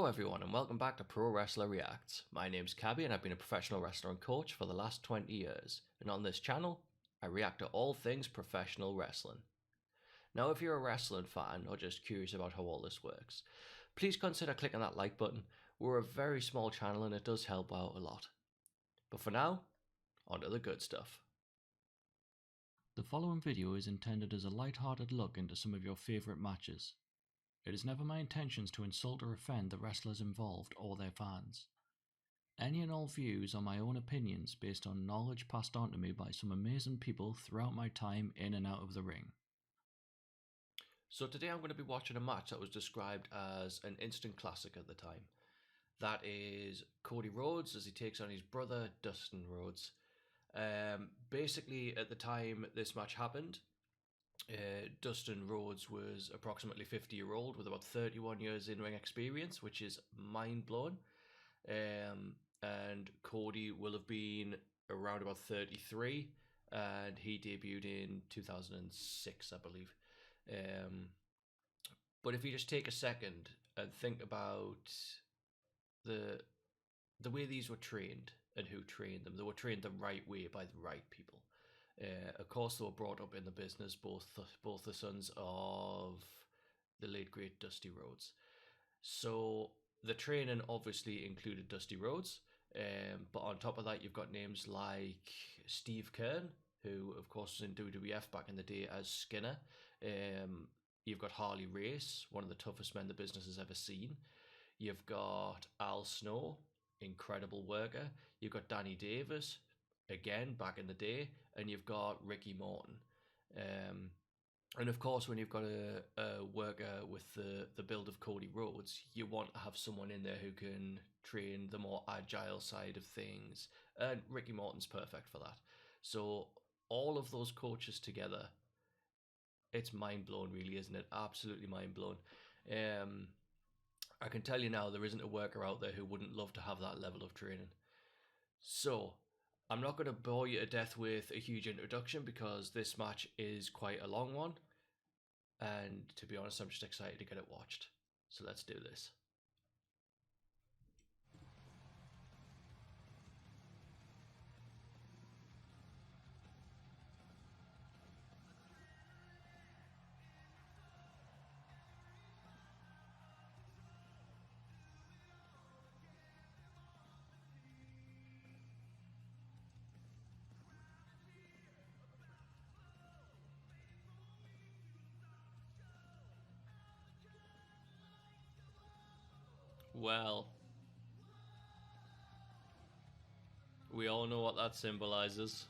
everyone, and welcome back to Pro Wrestler Reacts. My name's Cabby, and I've been a professional wrestler and coach for the last 20 years. And on this channel, I react to all things professional wrestling. Now, if you're a wrestling fan or just curious about how all this works, please consider clicking that like button. We're a very small channel and it does help out a lot. But for now, on to the good stuff. The following video is intended as a light-hearted look into some of your favourite matches. It is never my intentions to insult or offend the wrestlers involved or their fans. Any and all views are my own opinions based on knowledge passed on to me by some amazing people throughout my time in and out of the ring. So today I'm going to be watching a match that was described as an instant classic at the time. That is Cody Rhodes as he takes on his brother Dustin Rhodes. Basically at the time this match happened, Dustin Rhodes was approximately 50-year-old with about 31 years in ring experience, which is mind-blowing. And Cody will have been around about 33, and he debuted in 2006, I believe. But if you just take a second and think about the way these were trained and who trained them, they were trained the right way by the right people. Of course, they were brought up in the business, both the sons of the late great Dusty Rhodes. So the training obviously included Dusty Rhodes, but on top of that, you've got names like Steve Kern, who of course was in WWF back in the day as Skinner. You've got Harley Race, one of the toughest men the business has ever seen. You've got Al Snow, incredible worker. You've got Danny Davis, again back in the day, and you've got Ricky Morton. And of course, when you've got a worker with the build of Cody Rhodes, you want to have someone in there who can train the more agile side of things, and Ricky Morton's perfect for that. So all of those coaches together, it's mind-blowing really, isn't it? Absolutely mind-blowing. I can tell you now, there isn't a worker out there who wouldn't love to have that level of training. So I'm not going to bore you to death with a huge introduction because this match is quite a long one. And to be honest, I'm just excited to get it watched. So let's do this. Well, we all know what that symbolizes.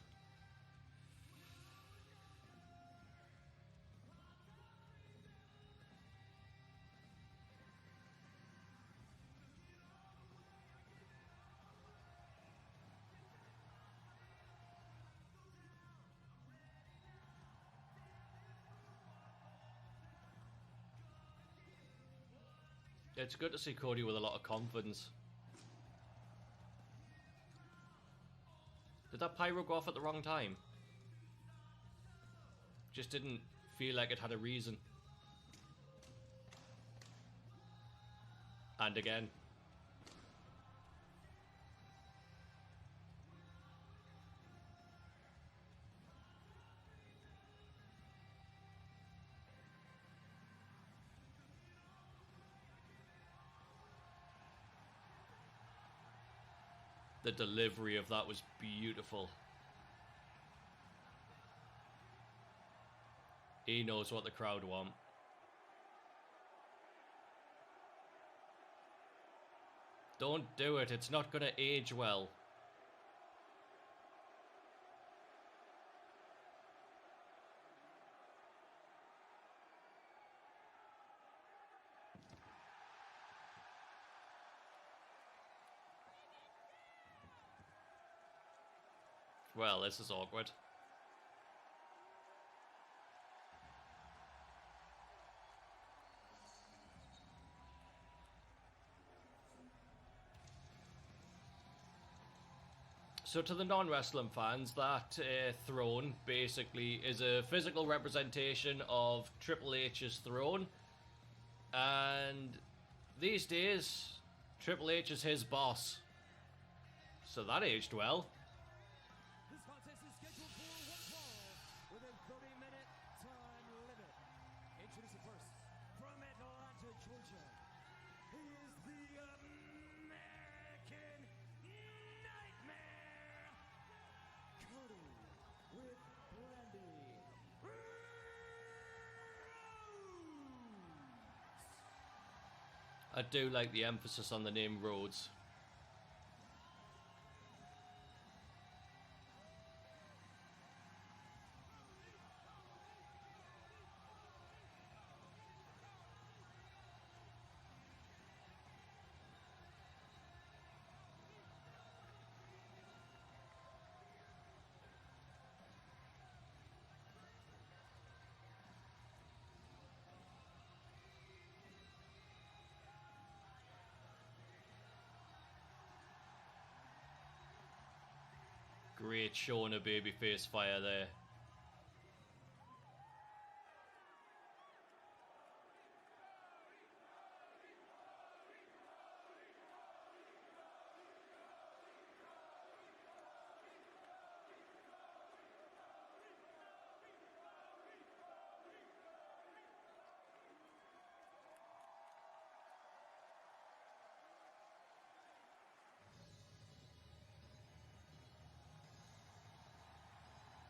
It's good to see Cody with a lot of confidence. Did that pyro go off at the wrong time? Just didn't feel like it had a reason. And again. The delivery of that was beautiful. He knows what the crowd want. Don't do it, it's not gonna age well. Well, this is awkward. So to the non-wrestling fans, that throne basically is a physical representation of Triple H's throne. And these days, Triple H is his boss. So that aged well. This contest is scheduled for one fall with a 30-minute time limit. Introducing first, from Atlanta, Georgia, he is the American Nightmare, Cody with Brandy Rhodes. I do like the emphasis on the name Rhodes. Great showing a babyface fire there.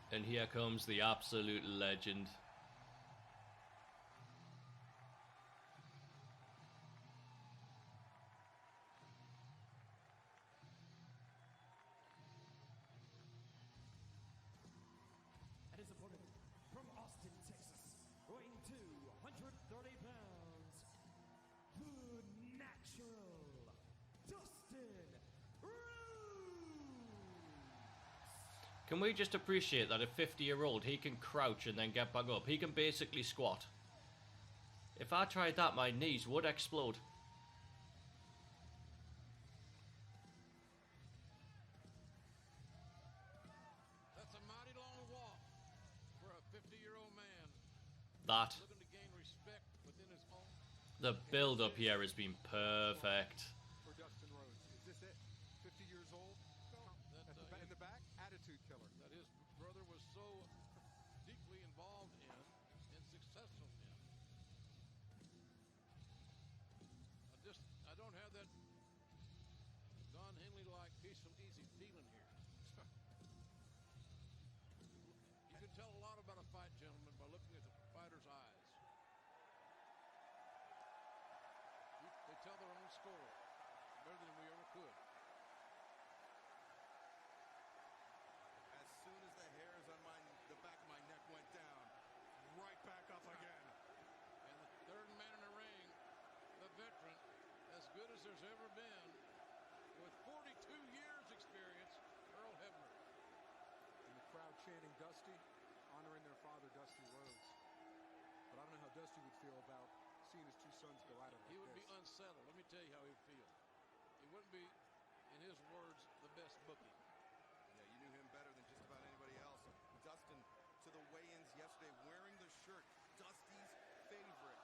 And here comes the absolute legend. And his opponent from Austin, Texas, weighing 230 pounds, the Natural, Dustin Rhodes. Can we just appreciate that a 50-year-old, he can crouch and then get back up. He can basically squat. If I tried that, my knees would explode. That's a mighty long walk for a 50-year-old man. That. Looking to gain respect within his own. The build-up here has been perfect. For Dustin Rhodes, is this it? 50 years old? In the back, attitude killer. That his brother was so deeply involved in and successful in. I don't have that Don Henley-like peaceful, easy feeling here. You can tell a lot about a fight, gentlemen, by looking at the fighter's eyes. They tell their own story better than we ever could. As soon as the hairs on the back of my neck went down, right back up again. And the third man in the ring, the veteran, as good as there's ever been, with 42 years experience, Earl Hebner. And the crowd chanting Dusty, honoring their father, Dusty Rhodes. But I don't know how Dusty would feel about seeing his two sons go at it like He would this. be unsettled. Let me tell you how he'd feel. He wouldn't be, in his words, the best bookie. Yeah, you knew him better than just about anybody else. Dustin to the weigh-ins yesterday wearing the shirt, Dusty's favorite.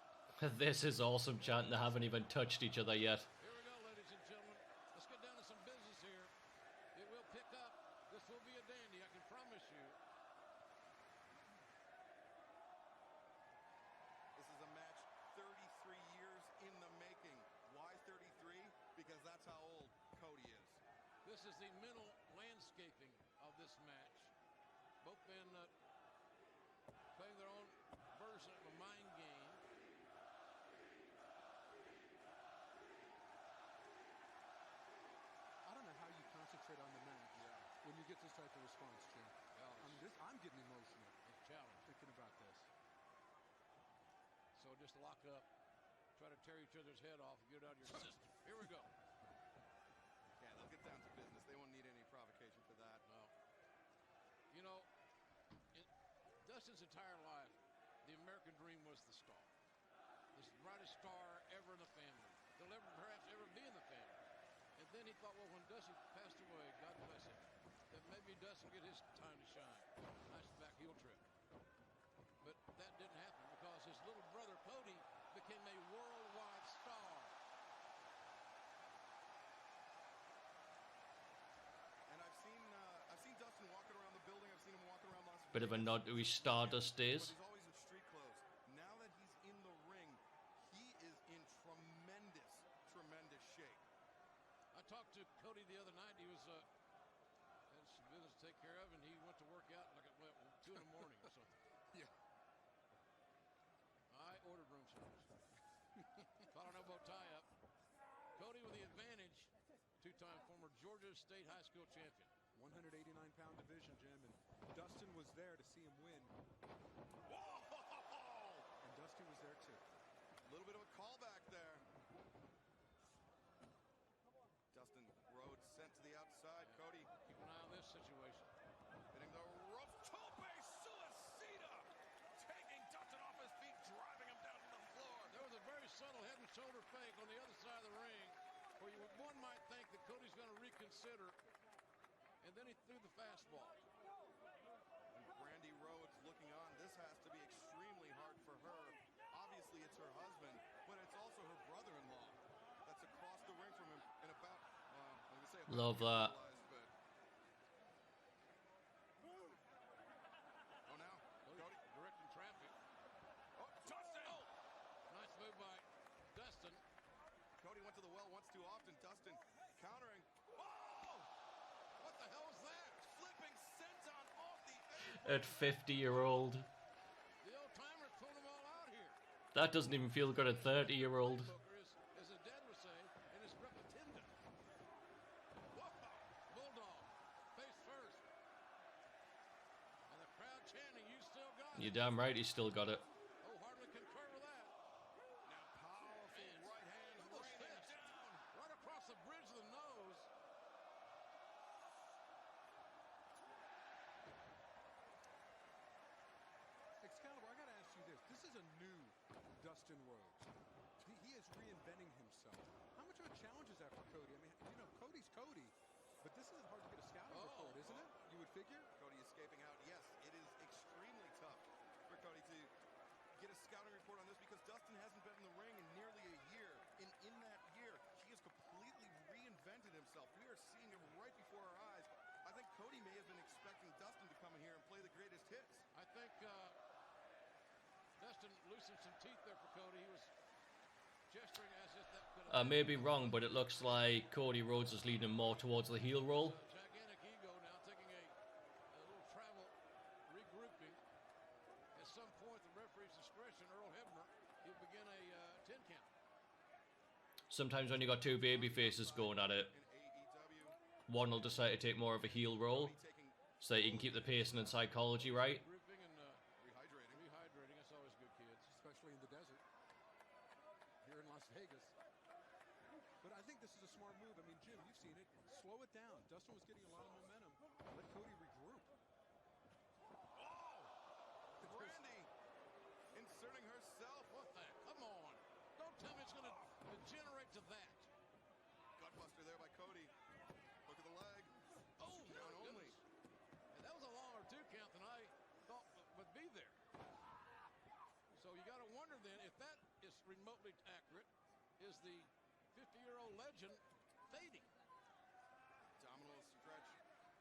This is awesome, chant. They haven't even touched each other yet. Here we go, ladies and gentlemen. Let's get down to some business here. It will pick up. This will be a dandy, I can promise you. This is a match 33 years in the making. Why 33? Because that's how old Cody is. This is the mental landscaping of this match. Both men playing their own version of a mind game. I don't know how you concentrate on the match when you get this type of response, Jim. I mean, I'm getting emotional It's a challenge. thinking about this. So just lock up, try to tear each other's head off and get it out of your system. Here we go. Yeah, they'll get down to business. They won't need any provocation for that. No. You know, in Dustin's entire life, the American dream was the star. This brightest star ever in the family. There'll ever perhaps ever be in the family. And then he thought, well, when Dustin passed away, God bless him, that maybe Dustin get his time to shine. Nice back heel trip. But that didn't happen because his little brother Cody became a worldwide star. Bit of a nod to his Stardust days. But he's always in street clothes. Now that he's in the ring, he is in tremendous shape. I talked to Cody the other night. He was had some business to take care of, and he went to work out like at 2 in the morning or something. Yeah. I ordered room service. Collar and elbow tie up. Cody with the advantage. Two-time former Georgia State High School champion. 189-pound division, Jim, and Dustin was there to see him win. Whoa! And Dusty was there too. A little bit of a callback there. Dustin Rhodes sent to the outside. Yeah. Cody Keep an eye on this situation. hitting the rope. Tope suicida! Taking Dustin off his feet, driving him down to the floor. There was a very subtle head and shoulder fake on the other side of the ring, where one might think that Cody's going to reconsider, and then he threw the fastball. And Brandy Rhodes looking on. This has to be extremely hard for her. Obviously, it's her husband, but it's also her brother-in-law that's across the ring from him and about, I'm going to say about Love that. but... Oh, now, Cody. Directing traffic. Oh, Dustin! Oh! Nice move by Dustin. Cody went to the well once too often. Dustin countering. Oh! What the hell was that? Flipping senton off the apron. At 50-year-old. The old timer's pulling them all out here. That doesn't even feel good at 30-year-old. Booker is, as his dad would say, in his repetendant. Bulldog, face first. And the crowd chanting, "You still got it." You're damn right, he's still got it. Oh, hardly concur with that. Now powerful right hand Almost raining fist. down. Right across the bridge of the nose. Excalibur, I got to ask you this. This is a new Dustin Rhodes. He is reinventing himself. How much of a challenge is that for Cody? I mean, you know, Cody's Cody, but this isn't hard to get a scouting report, isn't it? You would figure? Cody escaping out. Yes, it is extremely tough for Cody to get a scouting report on this because Dustin hasn't been in the ring in nearly a year. And in that year, he has completely reinvented himself. We are seeing it right before our eyes. I think Cody may have been expecting Dustin to come in here and play the greatest hits. I think Dustin loosened some teeth there for Cody. He was gesturing as if that could have I may be wrong, but it looks like Cody Rhodes is leaning more towards the heel roll. gigantic ego now taking a little travel, regrouping. At some point, the referee's discretion, Earl Hebner, he'll begin a 10 count. Sometimes when you got two baby faces going at it, In AEW, one will decide to take more of a heel roll Cody taking so that you can keep the pacing and psychology right. Grouping and rehydrating. rehydrating, that's always good, kids. Especially in the desert here in Las Vegas. But I think this is a smart move. I mean, Jim, you've seen it. Slow it down. Dustin was getting a lot of momentum. Let Cody regroup. Oh! Brandy inserting herself. What the? Come on. Don't tell me it's going to degenerate to that. Gutbuster there by Cody. Look at the leg. Oh, Count my only. goodness. And that was a longer 2 count than I thought would be there. So you got to wonder then if that is remotely accurate, is the 50-year-old legend fading? Abdominal stretch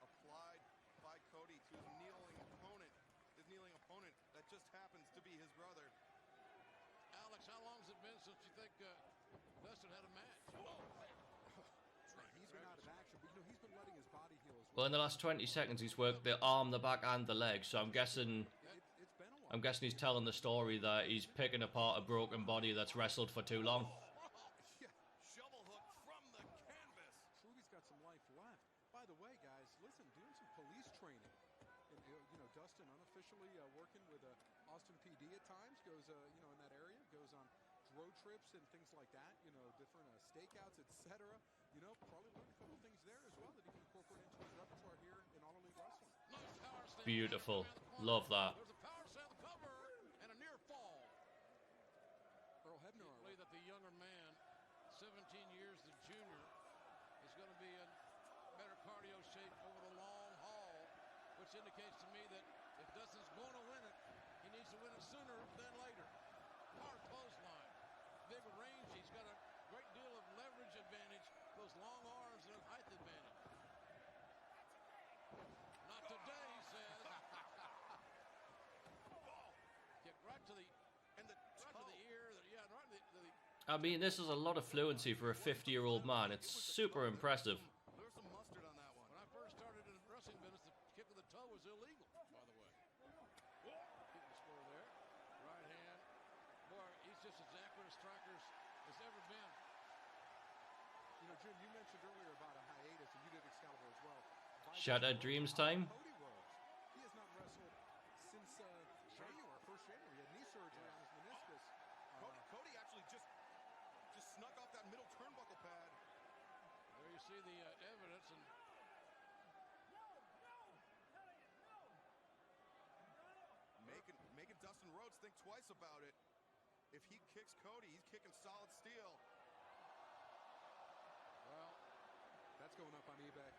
applied by Cody to his kneeling opponent. His kneeling opponent that just happens to be his brother. Alex, how long has it been since you think Dustin had a match? He's been out of action, but you know, he's been letting his body heal as Well, well. in the last 20 seconds, he's worked the arm, the back, and the leg. So I'm guessing It's been a while. he's telling the story that he's picking apart a broken body that's wrestled for too long. Yeah, Shovel hook from the canvas. Truby's got some life left. By the way, guys, listen, doing some police training. And, you know, Dustin unofficially working with Austin PD at times, goes, you know, in that area, goes on road trips and things like that, you know, different stakeouts, etc. You know, probably learned a couple things there as well that he can incorporate into his repertoire here in All Elite Wrestling. Nice power stand. Beautiful. Around the corner. Love that. There's a power stand cover and a near fall. Earl Hebner. I believe that the younger man, 17 years the junior, is going to be in better cardio shape over the long haul, which indicates to me that if Dustin's going to win it, he needs to win it sooner than later. Hard clothesline, big range. He's got a great deal of leverage advantage, those long arms and height advantage. Not today, he says. I mean, this is a lot of fluency for a 50-year-old man. It's super impressive. There was some mustard on that one. When I first started in the wrestling business, the kick with the toe was illegal, by the way. Keep the score there. Right hand. Boy, he's just as accurate a striker as ever been. You know, Jim, you mentioned earlier about a hiatus, and you did Excalibur as well. Shattered Dreams time. Cody Rhodes. He has not wrestled since January, 1st January. He had knee surgery on his meniscus. Cody actually just snuck off that middle turnbuckle pad. There you see the evidence, and making Dustin Rhodes think twice about it. If he kicks Cody, he's kicking solid steel. well, That's going up on eBay.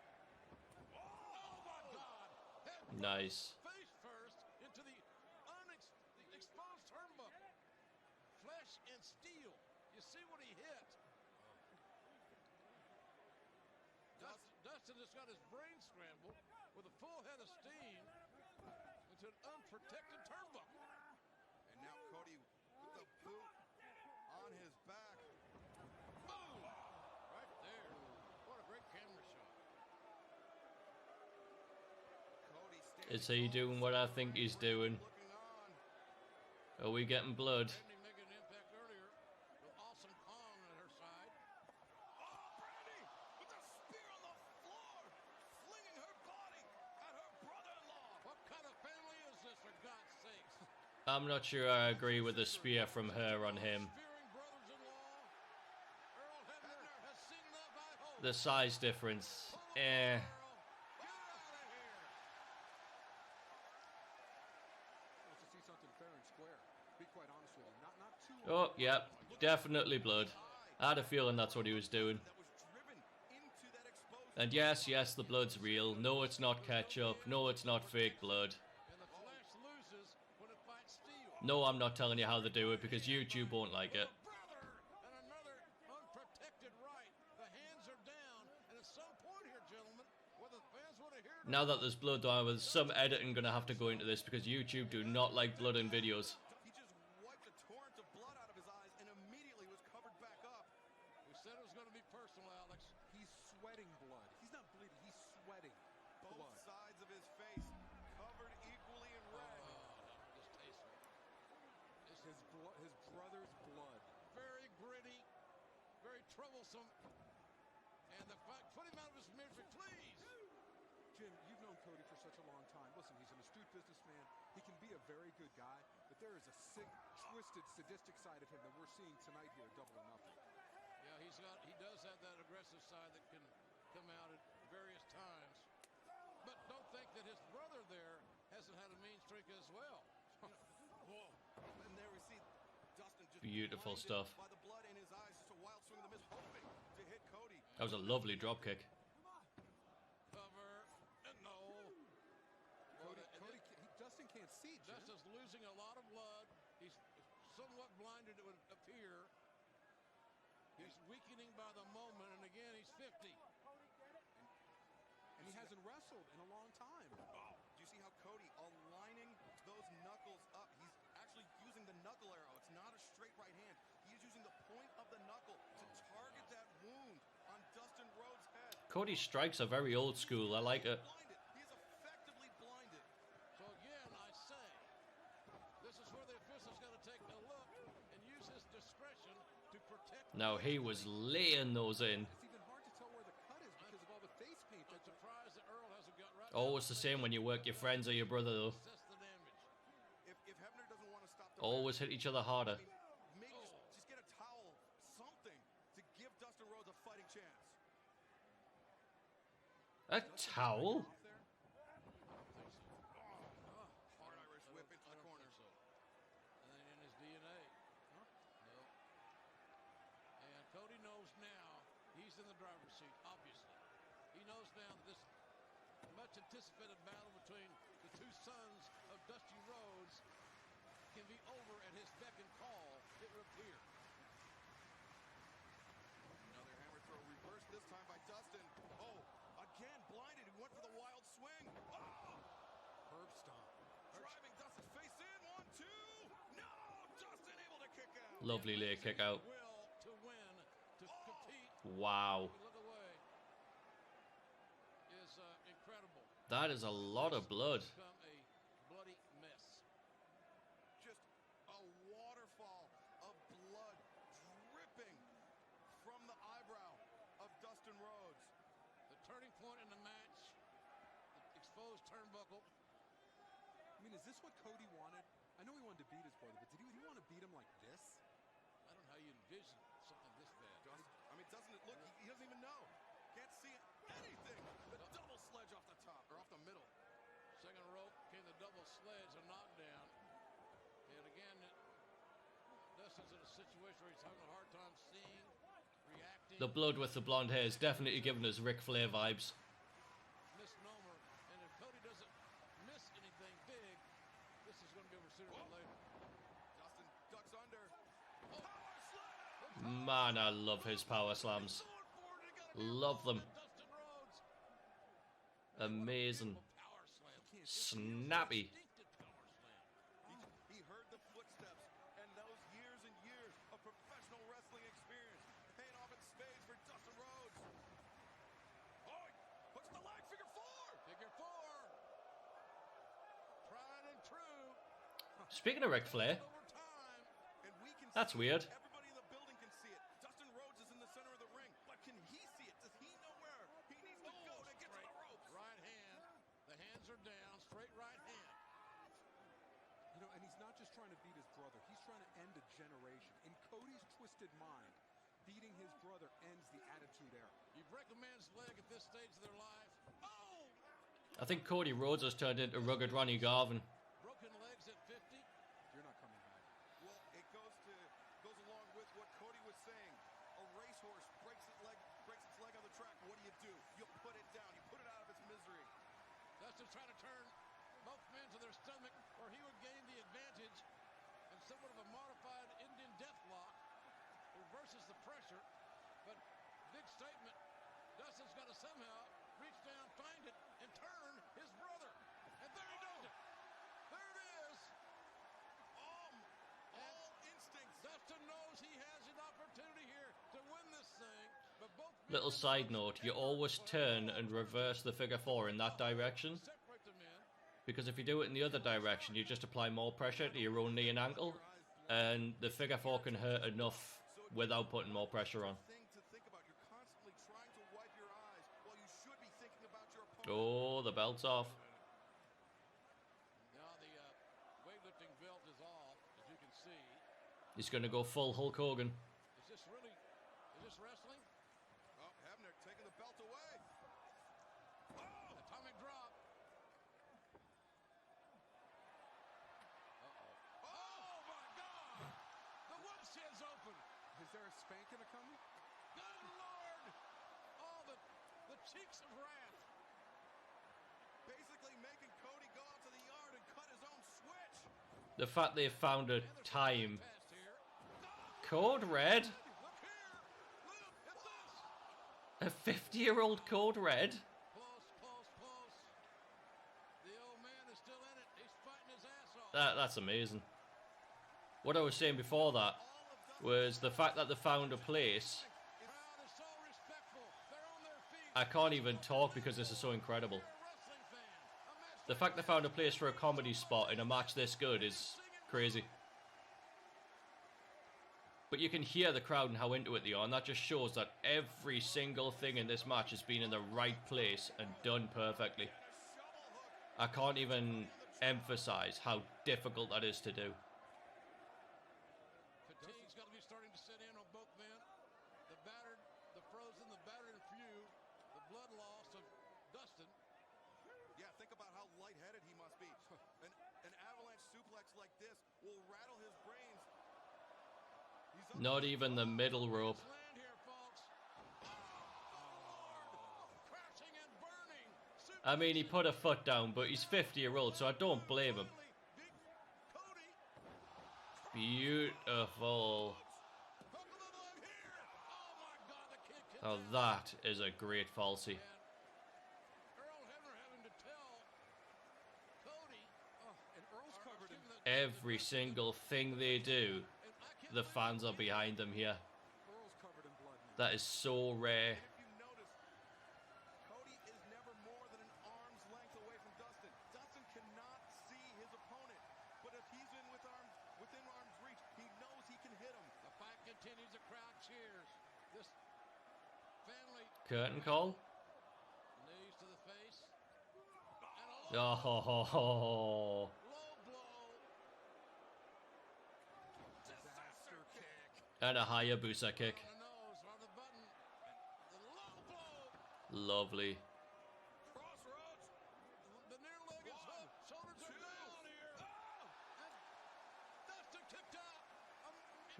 oh my God! Head Nice. face first into the exposed turnbuckle. Flesh and steel. You see what he hit? Dustin just got his brain scrambled with a full head of steam into an unprotected turnbuckle. And now Cody with the boot on his back. Boom! Right there. What a great camera shot. Cody Is he doing what I think he's doing? looking on. Are we getting blood? Brandy making an impact earlier with Awesome Kong at her side. Oh, Brandy with a spear on the floor, flinging her body at her brother-in-law. What kind of family is this, for God's sakes? I'm not sure I agree with the spear from her on him. Spearing brothers-in-law. Earl Hebner has seen enough, I hope. The size difference. Pull Eh. Earl. Get out of here. Wants to see something fair and square. Be quite honest with you. Not too. Oh, yep. Definitely blood. I had a feeling that's what he was doing. That was driven into that exposed. And yes, the blood's real. No, it's not ketchup. No, it's not fake blood. And the flesh loses when it fights steel. No, I'm not telling you how to do it because YouTube won't like it. Brother, and another unprotected right. The hands are down, and at some point here, gentlemen, whether the fans want to hear it or Now that there's blood, though, with some editing going to have to go into this because YouTube do not like blood in videos. He just wiped a torrent of blood out of his eyes and immediately was covered back up. we said it was going to be personal, Alex. He's sweating blood. He's not bleeding. He's sweating Both blood. sides of his face covered equally in red. Distasteful. His brother's blood. Very gritty, very troublesome, and the fight, put him out of his misery, please. Jim, you've known Cody for such a long time. Listen, he's an astute businessman. He can be a very good guy, but there is a sick, twisted, sadistic side of him that we're seeing tonight here at Double or Nothing. Yeah, he does have that aggressive side that can come out at various times. But don't think that his brother there hasn't had a mean streak as well. Whoa. And there we see Dustin just Beautiful blinded stuff. by the blood in his eyes. Just a wild swing of the miss, hoping to hit Cody. That was a lovely drop kick. Cover, and no. Dustin can't see, Jim. Dustin's losing a lot of blood. He's somewhat blinded, it would appear. He's weakening by the moment, and again, he's 50. And he hasn't wrestled in a long time. Oh, do you see how Cody aligning those knuckles up? He's actually using the knuckle arrow. It's not a straight right hand. He's using the point of the knuckle to target that wound on Dustin Rhodes' head. Cody's strikes are very old school. I like it. Blinded. He is effectively blinded. So again, I say, this is where the official's going to take a look and use his discretion to protect. Now, he was laying those in. It's even hard to tell where the cut is because of all the face paint. I'm surprised that Earl hasn't got right. Always the same when you work your friends or your brother, though. Assess the damage. If Hebner doesn't want to stop the Always hit each other harder. maybe just get a towel, something to give Dustin Rhodes a fighting chance. A towel? Off there. Hard Irish whip into the corner. So. And then in his DNA. No. And Cody knows now he's in the driver's seat, obviously. He knows now that this much anticipated battle between the two sons of Dusty Rhodes can be over at his beck and call, it would appear. Another hammer throw reversed this time by Dustin. Oh, again blinded. He went for the wild swing. Oh! Herb stomp. Driving Dustin's face in. 1, 2. No! Dustin able to kick out. Lovely lay kick out. Will to Wow. Look away. Is incredible. That is a lot of blood. Become a bloody mess. Just a waterfall of blood dripping from the eyebrow of Dustin Rhodes. The turning point in the match, the exposed turnbuckle. I mean, is this what Cody wanted? I know he wanted to beat his brother, but did he want to beat him like this? I don't know how you envision something this bad. I mean, doesn't it look? He doesn't even know. Can't see anything. The double sledge off the top or off the middle. Second rope came the double sledge, a knockdown. And again, Dustin's in a situation where he's having a hard time seeing, reacting. The blood with the blonde hair is definitely giving us Ric Flair vibes. Misnomer. And if Cody doesn't miss anything big, this is going to be over sooner than later. Dustin ducks under. Power slam. Man, I love his power slams. Love them. Dustin Rhodes. Amazing. Power slam. Snappy. Instinctive power slam. He heard the footsteps and those years and years of professional wrestling experience paying off in spades for Dustin Rhodes. Oh, he puts the leg, figure four. Figure four. Tried and true. Speaking of Ric Flair, Over time. And we can that's see weird. it. Everybody in the building can see it. Dustin Rhodes is in the center of the ring, but can he see it? Does he know where he needs to go to get to the ropes? Right hand. The hands are down. Straight right hand. You know, and he's not just trying to beat his brother. He's trying to end a generation. In Cody's twisted mind, beating his brother ends the Attitude Era. You break a man's leg at this stage of their life. Oh! I think Cody Rhodes has turned into rugged Ronnie Garvin. Broken legs at 50. You're not coming back. Well, it goes along with what Cody was saying. A racehorse breaks its leg on the track. What do? You put it down. You put it out of its misery. Dustin's trying to turn both men to their stomach, or he would gain the advantage in somewhat of a modified Indian deathlock. Reverses the pressure, but big statement. Dustin's got to somehow reach down, find it, and turn his brother. And there he does it. There it is. All instincts. Dustin knows he has an opportunity here to win this thing, but both men Little side note, you always turn and reverse the figure four in that direction, separate the men. because if you do it in the other direction, you just apply more pressure to your own knee and ankle, and the figure four can hurt enough without putting more pressure on. Thing to think about. You're constantly trying to wipe your eyes while you should be thinking about your opponent. Oh, the belt's off. Now the weightlifting belt is off, as you can see. He's going to go full Hulk Hogan. Is this wrestling? Oh, Hebner taking the belt away. Oh! Atomic drop. Oh my God! The woodshed's open. Is there a spanking coming? Good Lord! Oh, the cheeks of wrath. Basically making Cody go out to the yard and cut his own switch. The fact they've found a time. Past here. Code Red? Look here. Look at this. A 50-year-old Code Red? Close. The old man is still in it. He's fighting his ass off. That's amazing. What I was saying before that was the fact that they found a place. Crowd is so respectful. They're on their feet. I can't even talk because this is so incredible. They're a wrestling fan. A match The fact they found a place for a comedy spot in a match this good is crazy. But you can hear the crowd and how into it they are, and that just shows that every single thing in this match has been in the right place and done perfectly. I can't even emphasize how difficult that is to do. Fatigue's got to be starting to set in on both men. The battered, the frozen, the battered and few, the blood loss of Dustin. Yeah, think about how lightheaded he must be. An avalanche suplex like this will rattle his brains. He's Not even the middle rope. Land here, folks. Oh, crashing and burning. I mean, he put a foot down, but he's 50-year-old, so I don't blame him. Cody, Beautiful. hook of the leg here. Oh my God, the kid can Now that is a great falsy. Earl Hebner having to tell Cody. And Earl's covered in Every single thing they do, the fans are behind them here. Earl's covered in blood now. That is so rare. And if you notice, Cody is never more than an arm's length away from Dustin. Dustin cannot see his opponent, but if he's within arm's reach, he knows he can hit him. The fight continues. The crowd cheers. This family Curtain call. knees to the face. Oh, Low blow. Disaster kick. and a Hayabusa kick. On the nose, on the button. The low blow. Lovely. Crossroads. The near leg is hooked. Shoulders are down here. And Dustin kicked out.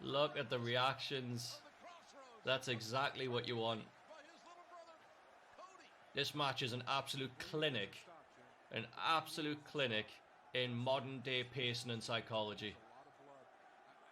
Look at the reactions. The crossroads. That's exactly what you want. By his little brother, Cody. This match is an absolute clinic. An absolute clinic in modern day pacing and psychology. A lot of blood.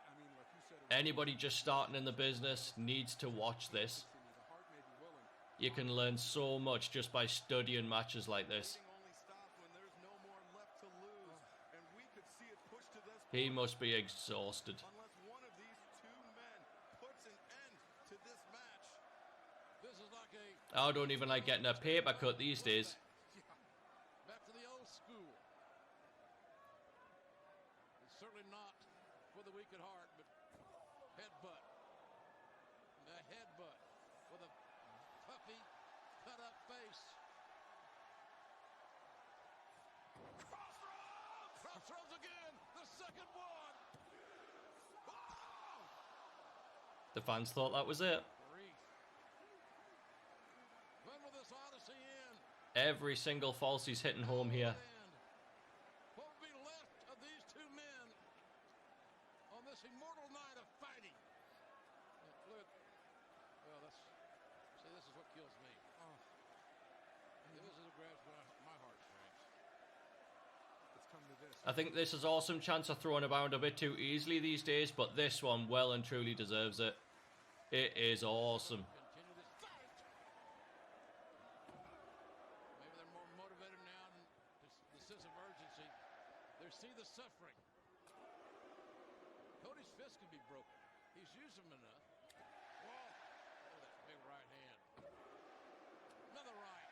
I mean, like you said, it was Anybody just starting in the business needs to watch this. the heart may be willing. You can learn so much just by studying matches like this. Fighting only stops when there's no more left to lose, and we could see it push to this He point must be exhausted. unless one of these two men puts an end to this match. This is like a I don't even like getting a paper cut these days. back to the old school. It's certainly not for the weak at heart, but headbutt. The headbutt with a puffy, cut up face. Crossroads! Crossroads again! The second one! Oh! The fans thought that was it. Grief. When will this odyssey end? Every single falsie's hitting home here. What will be left of these two men on this immortal night of fighting? Look, well, this is what kills me. This is a grabs my heartstrings. It's come to this. I think this is awesome chance of throwing about a bit too easily these days, but this one well and truly deserves it. It is awesome. Continue this fight. Maybe they're more motivated now than the sense of urgency. They see the suffering. Cody's fist can be broken. He's used them enough. Whoa! Oh, that big right hand. Another right.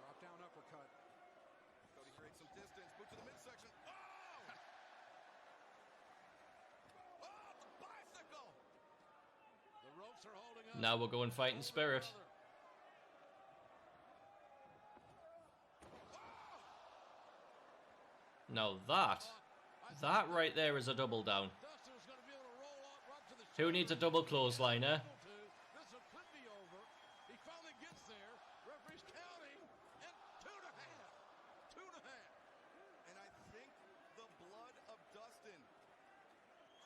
Drop down uppercut. Cody creates some distance, move to the midsection. Oh! Oh, the bicycle! The ropes are holding up. Now we're going fighting spirit. Now that right there is a double down. Dustin was going to be able to roll up right to the Who needs a double clothesline, eh? This one could be over. He finally gets there. Referee's counting. And 2.5. 2.5. And I think the blood of Dustin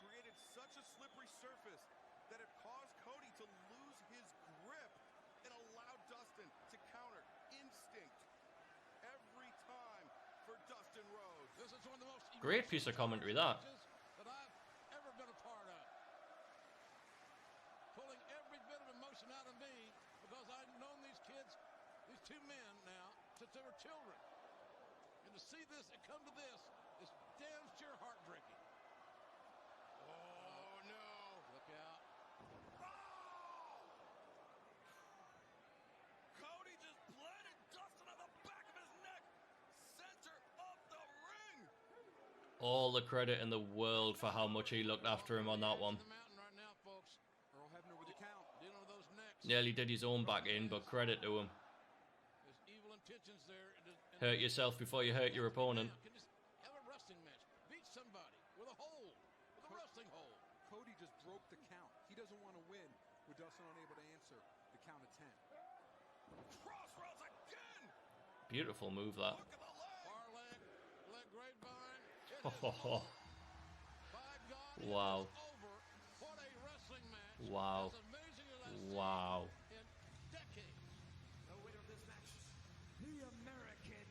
created such a slippery surface that it caused Cody to lose his grip and allowed Dustin to counter. Instinct every time for Dustin Rhodes. This is one of the most Great piece of commentary, that. matches that I've ever been a part of. Pulling every bit of emotion out of me because I've known these kids, these two men now, since they were children. And to see this and come to this is damn sure heartbreaking. Oh no! Look out. Cody just planted Dustin on the back of his neck, center of the ring. All the credit in the world for how much he looked after him on that one. The mountain right now, folks. Earl Hebner with the count. Dealing with those necks. Nearly did his own back in, but credit to him. There's evil intentions there. Hurt yourself before you hurt your opponent. Can just have a wrestling match. Beat somebody with a hold. With a wrestling hold. Cody just broke the count. He doesn't want to win with Dustin unable to answer the count of 10. Crossroads again. Beautiful move, that. Look at the leg. Far leg grapevine. It is Oh, over. By God, it wow. is over. What a wrestling match. Wow. As amazing as I've seen Wow. in decades. The winner of this match, the American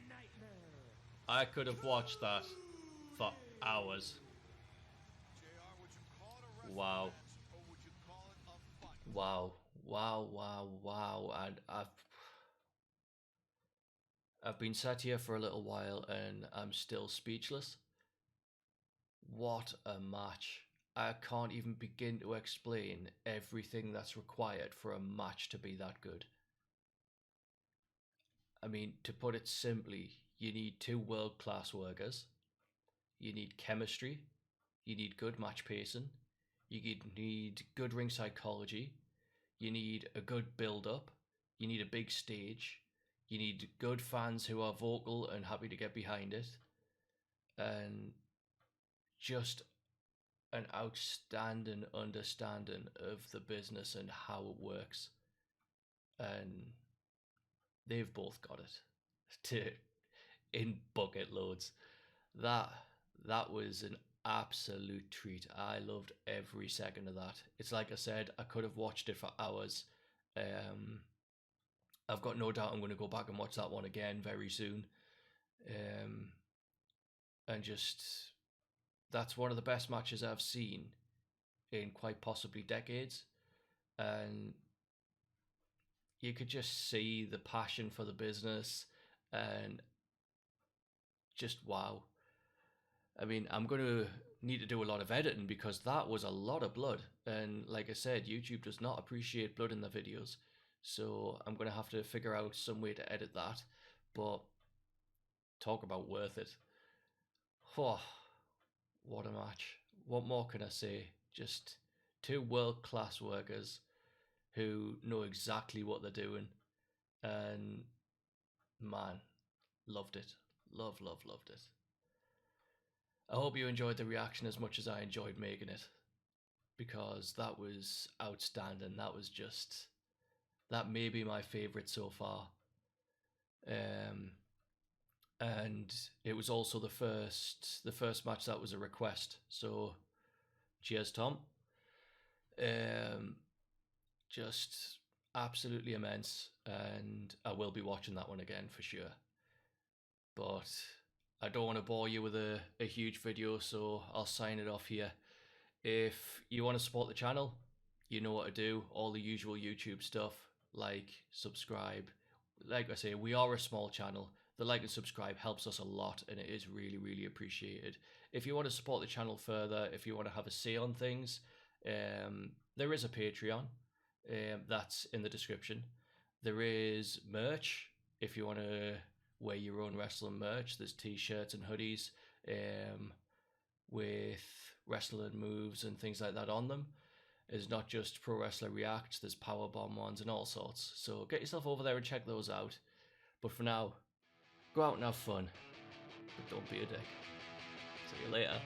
Nightmare. I could have watched that for hours. JR, would you call it a wrestling Wow. match or would you call it a fight? Wow. And I've been sat here for a little while and I'm still speechless. What a match. I can't even begin to explain everything that's required for a match to be that good. I mean, to put it simply, you need two world class workers, you need chemistry, you need good match pacing, you need good ring psychology, you need a good build up, you need a big stage, you need good fans who are vocal and happy to get behind it, and just an outstanding understanding of the business and how it works. And they've both got it to in bucket loads. That that was an absolute treat. I loved every second of that. It's like I said, I could have watched it for hours. I've got no doubt I'm going to go back and watch that one again very soon. Um, and just that's one of the best matches I've seen in quite possibly decades. And you could just see the passion for the business and just wow. I mean, I'm going to need to do a lot of editing because that was a lot of blood. And like I said, YouTube does not appreciate blood in the videos. So I'm going to have to figure out some way to edit that. But talk about worth it. Oh, what a match. What more can I say? Just two world class workers who know exactly what they're doing. And man, loved it. Loved it. I hope you enjoyed the reaction as much as I enjoyed making it, because that was outstanding. That may be my favorite so far. And it was also the first match that was a request. So cheers, Tom. Just absolutely immense, and I will be watching that one again for sure. But I don't want to bore you with a huge video, so I'll sign it off here. If you want to support the channel, you know what to do. All the usual YouTube stuff, like, subscribe. Like I say, we are a small channel. The like and subscribe helps us a lot, and it is really, really appreciated. If you want to support the channel further, if you want to have a say on things, there is a Patreon. That's in the description. There is merch if you want to wear your own wrestling merch. There's t-shirts and hoodies with wrestling moves and things like that on them. It's not just Pro Wrestler React, there's Powerbomb ones and all sorts. So get yourself over there and check those out. But for now, go out and have fun, but don't be a dick. See you later.